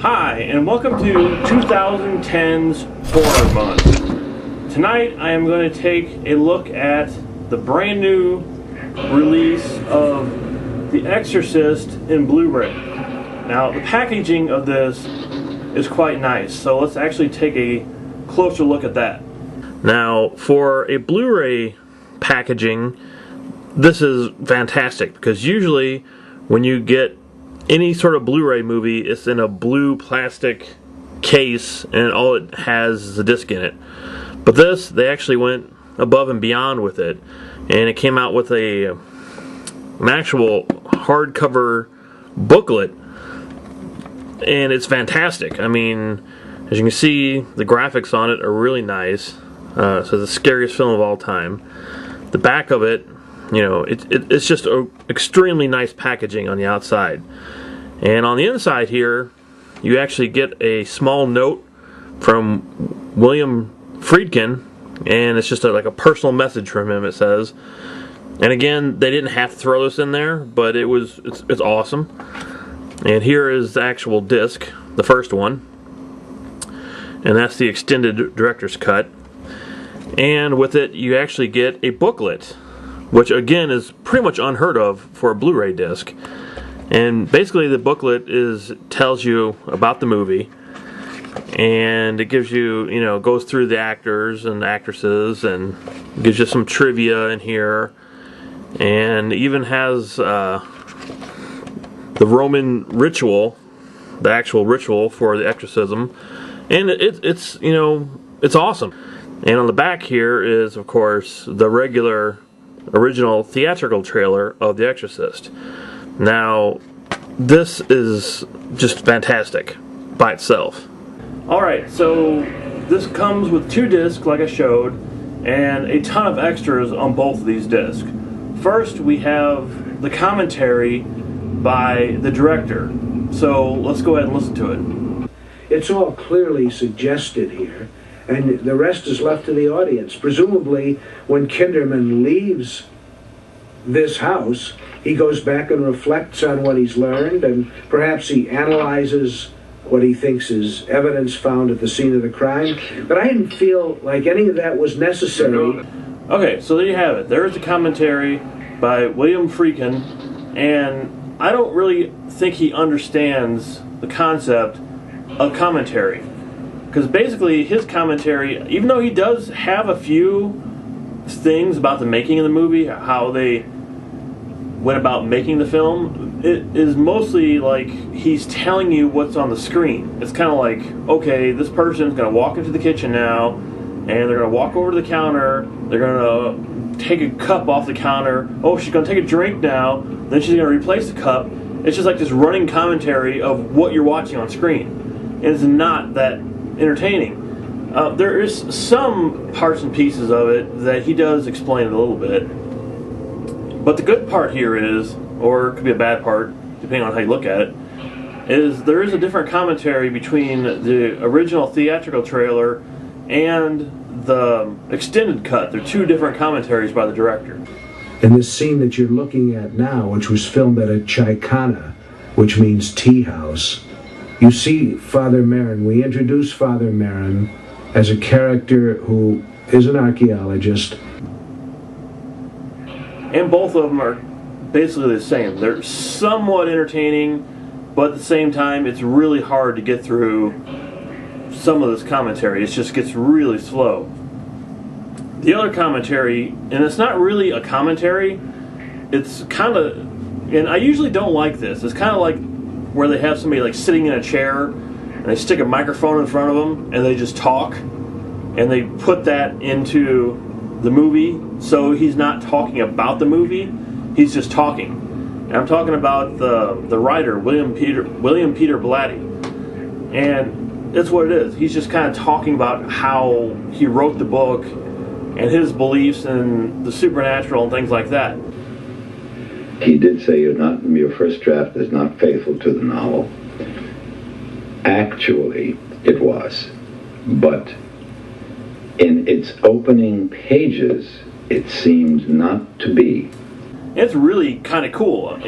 Hi, and welcome to 2010's Horror Month. Tonight I am going to take a look at the brand new release of The Exorcist in Blu-ray. Now, the packaging of this is quite nice, so let's actually take a closer look at that. Now, for a Blu-ray packaging, this is fantastic, because usually when you get any sort of Blu-ray movie, it's in a blue plastic case and all it has is a disc in it. But this, they actually went above and beyond with it, and it came out with an actual hardcover booklet, and it's fantastic. I mean, as you can see, the graphics on it are really nice. So it's the scariest film of all time. The back of it, you know, it's just a extremely nice packaging on the outside. And on the inside here, you actually get a small note from William Friedkin, and it's just like a personal message from him, it says. And again, they didn't have to throw this in there, but it's awesome. And here is the actual disc, the first one. And that's the extended director's cut. And with it, you actually get a booklet, which again is pretty much unheard of for a Blu-ray disc. And basically the booklet tells you about the movie, and it gives you, goes through the actors and actresses, and gives you some trivia in here, and even has the Roman ritual, the actual ritual for the exorcism, and it's awesome. And on the back here is, of course, the original theatrical trailer of The Exorcist. Now, this is just fantastic by itself. Alright, so this comes with 2 discs, like I showed, and a ton of extras on both of these discs. First, we have the commentary by the director. So let's go ahead and listen to it. It's all clearly suggested here, and the rest is left to the audience. Presumably, when Kinderman leaves this house, he goes back and reflects on what he's learned, and perhaps he analyzes what he thinks is evidence found at the scene of the crime. But I didn't feel like any of that was necessary. Okay, so there you have it. There is a commentary by William Friedkin, and I don't really think he understands the concept of commentary. Because basically his commentary, even though he does have a few things about the making of the movie, how they went about making the film, it is mostly like he's telling you what's on the screen. It's kind of like, okay, this person's going to walk into the kitchen now, and they're going to walk over to the counter, they're going to take a cup off the counter, oh, she's going to take a drink now, then she's going to replace the cup. It's just like this running commentary of what you're watching on screen. And it's not that entertaining. There is some parts and pieces of it that he does explain a little bit. But the good part here is, or it could be a bad part, depending on how you look at it, is there is a different commentary between the original theatrical trailer and the extended cut. They're 2 different commentaries by the director. In this scene that you're looking at now, which was filmed at a chaikana, which means tea house, you see Father Merrin. We introduce Father Merrin as a character who is an archaeologist. And both of them are basically the same. They're somewhat entertaining, but at the same time, it's really hard to get through some of this commentary. It just gets really slow. The other commentary, and it's not really a commentary, it's kind of, and I usually don't like this, it's kind of like where they have somebody like sitting in a chair, and they stick a microphone in front of them, and they just talk, and they put that into the movie, so he's not talking about the movie, he's just talking. And I'm talking about the writer, William Peter Blatty. And that's what it is. He's just kind of talking about how he wrote the book and his beliefs in the supernatural and things like that. He did say your first draft is not faithful to the novel. Actually, it was. But in its opening pages, it seemed not to be. It's really kind of cool.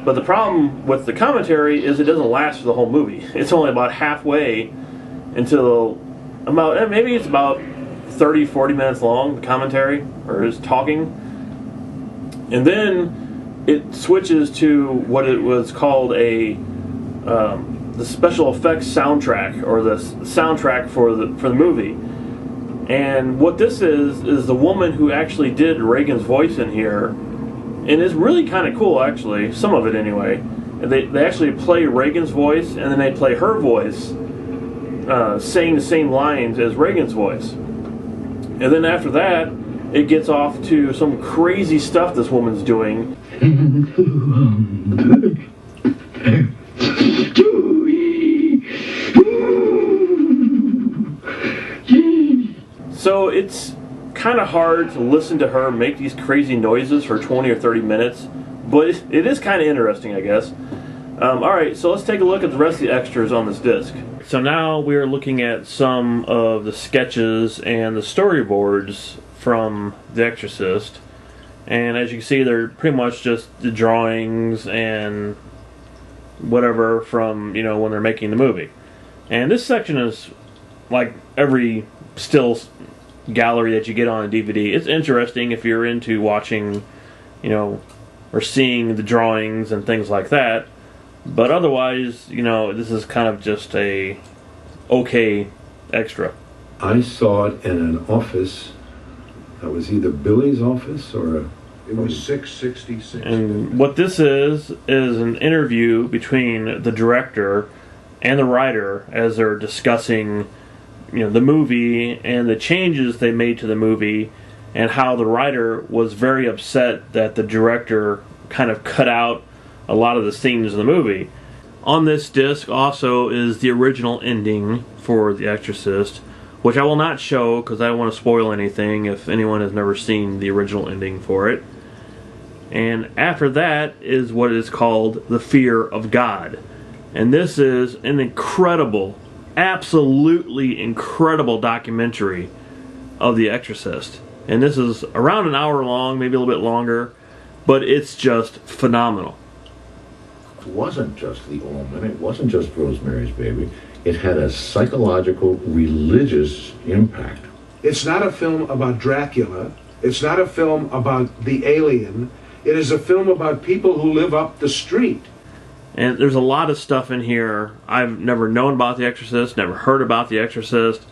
But the problem with the commentary is it doesn't last for the whole movie. It's only about halfway until maybe it's about 30-40 minutes long, the commentary, or his talking. And then it switches to what it was called the special effects soundtrack, or the soundtrack for the movie. And what this is the woman who actually did Reagan's voice in here, and it's really kind of cool, actually, some of it anyway. And they actually play Reagan's voice, and then they play her voice, saying the same lines as Reagan's voice. And then after that, it gets off to some crazy stuff this woman's doing. So it's kind of hard to listen to her make these crazy noises for 20 or 30 minutes, but it is kind of interesting, I guess. Alright, so let's take a look at the rest of the extras on this disc. So now we are looking at some of the sketches and the storyboards from The Exorcist. And as you can see, they're pretty much just the drawings and whatever from, you know, when they're making the movie. And this section is like every stills gallery that you get on a DVD. It's interesting if you're into watching, you know, or seeing the drawings and things like that. But otherwise, you know, this is kind of just a okay extra. I saw it in an office that was either Billy's office or It was 666. And what this is an interview between the director and the writer as they're discussing, you know, the movie and the changes they made to the movie, and how the writer was very upset that the director kind of cut out a lot of the scenes in the movie. On this disc also is the original ending for The Exorcist, which I will not show because I don't want to spoil anything if anyone has never seen the original ending for it. And after that is what is called The Fear of God. And this is an incredible, absolutely incredible documentary of The Exorcist. And this is around an hour long, maybe a little bit longer, but it's just phenomenal. It wasn't just The Omen, it wasn't just Rosemary's Baby. It had a psychological, religious impact. It's not a film about Dracula. It's not a film about the alien. It is a film about people who live up the street. And there's a lot of stuff in here I've never known about The Exorcist, never heard about The Exorcist,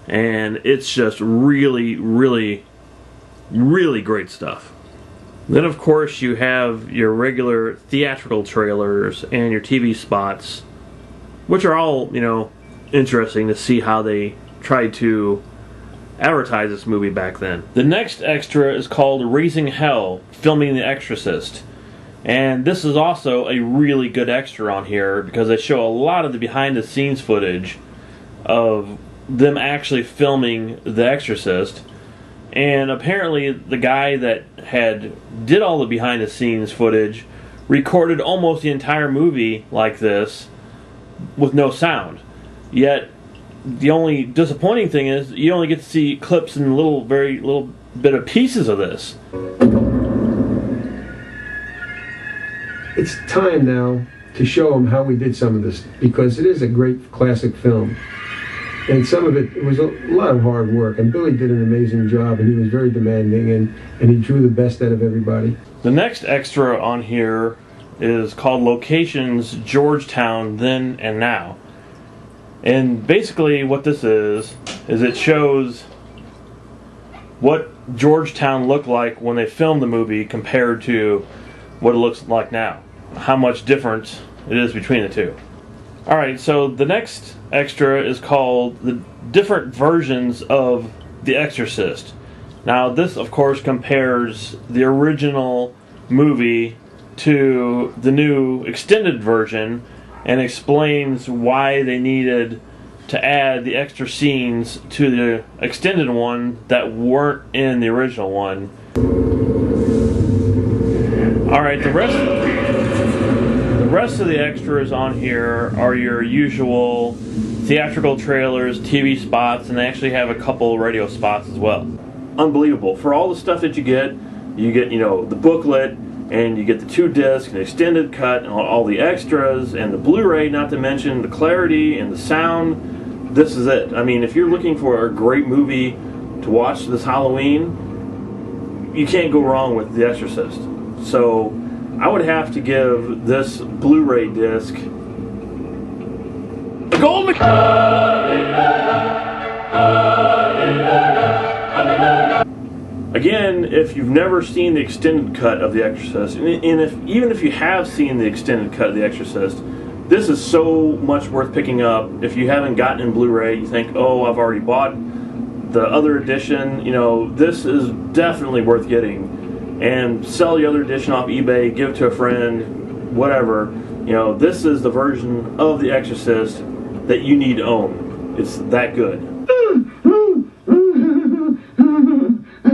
and it's just really, really, really great stuff. Then, of course, you have your regular theatrical trailers and your TV spots, which are all, you know, interesting to see how they tried to advertise this movie back then. The next extra is called Raising Hell, Filming The Exorcist. And this is also a really good extra on here because they show a lot of the behind-the-scenes footage of them actually filming The Exorcist. And apparently the guy that did all the behind-the-scenes footage recorded almost the entire movie like this with no sound. Yet the only disappointing thing is you only get to see clips and very little bit of pieces of this. it's time now to show them how we did some of this, because it is a great classic film. And some of it was a lot of hard work, and Billy did an amazing job, and he was very demanding, and he drew the best out of everybody. The next extra on here is called Locations Georgetown Then and Now. And basically what this is it shows what Georgetown looked like when they filmed the movie compared to what it looks like now. How much difference it is between the two. Alright, so the next extra is called the different versions of The Exorcist. Now this, of course, compares the original movie to the new extended version and explains why they needed to add the extra scenes to the extended one that weren't in the original one. Alright, the rest of the extras on here are your usual theatrical trailers, TV spots, and they actually have a couple radio spots as well. Unbelievable. For all the stuff that you get, you know, the booklet, and you get the 2 discs, and the extended cut, and all the extras, and the Blu-ray, not to mention the clarity and the sound. This is it. I mean, if you're looking for a great movie to watch this Halloween, you can't go wrong with The Exorcist. So I would have to give this Blu-ray disc a gold. Again, if you've never seen the extended cut of The Exorcist, and even if you have seen the extended cut of The Exorcist, this is so much worth picking up. If you haven't gotten in Blu-ray, you think, oh, I've already bought the other edition, you know, this is definitely worth getting. And sell the other edition off eBay, give it to a friend, whatever. You know, this is the version of The Exorcist that you need to own. It's that good.